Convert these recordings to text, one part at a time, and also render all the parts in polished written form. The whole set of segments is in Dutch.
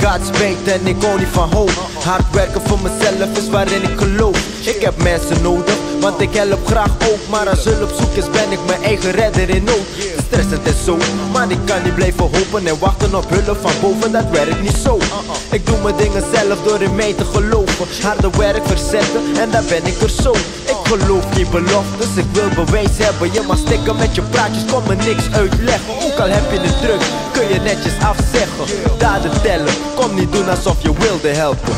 God's weet en ik hou niet van hoop. Hard werken voor mezelf is waarin ik geloof. Ik heb mensen nodig, want ik help graag ook. Maar als hulp zoek is ben ik mijn eigen redder in nood. Stressend is zo, maar ik kan niet blijven hopen en wachten op hulp van boven, dat werkt niet zo. Ik doe mijn dingen zelf door in mij te geloven. Harde werk verzetten en daar ben ik er zo. Ik geloof geen beloftes, ik wil bewijs hebben. Je mag stikken met je praatjes, kom me niks uitleggen. Ook al heb je het druk, kun je netjes afzeggen. Daden tellen, kom niet doen alsof je wilde helpen.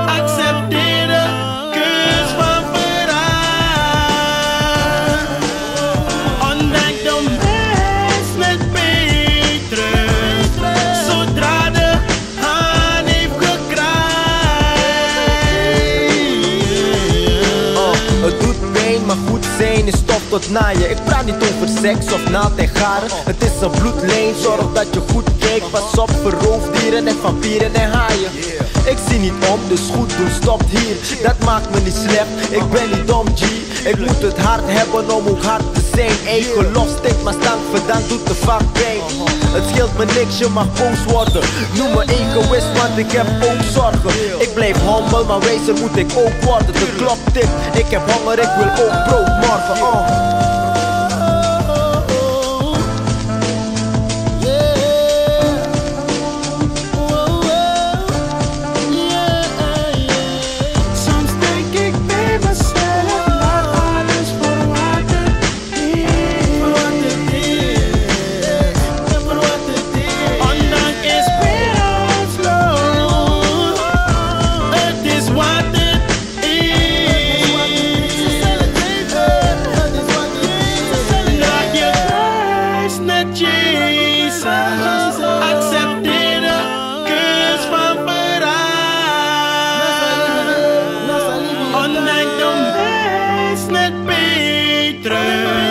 Accepteer de keus van verraad. Ontdek de mens met betere. Zodra de haan heeft gekraaid. Het doet pijn, maar goed zijn is stof tot naaien. Ik praat niet over seks of naald en garen. Het is een bloedlijn, zorg dat je goed kijkt. Pas op voor roofdieren en vampieren en haaien. Ik zie niet om, dus goed doen, stopt hier. Dat maakt me niet slecht, ik ben niet dom G. Ik moet het hard hebben om ook hard te zijn. Eigen lof steekt, maar stank verdampt doet te vaak pijn. Het scheelt me niks, je mag boos worden. Noem me egoïst, want ik heb ook zorgen. Ik blijf humble, maar wijzer moet ik ook worden. De klok tikt, ik heb honger, ik wil ook brood morgen. Accepteer de keus van verraad. Ontdek de mens met betere.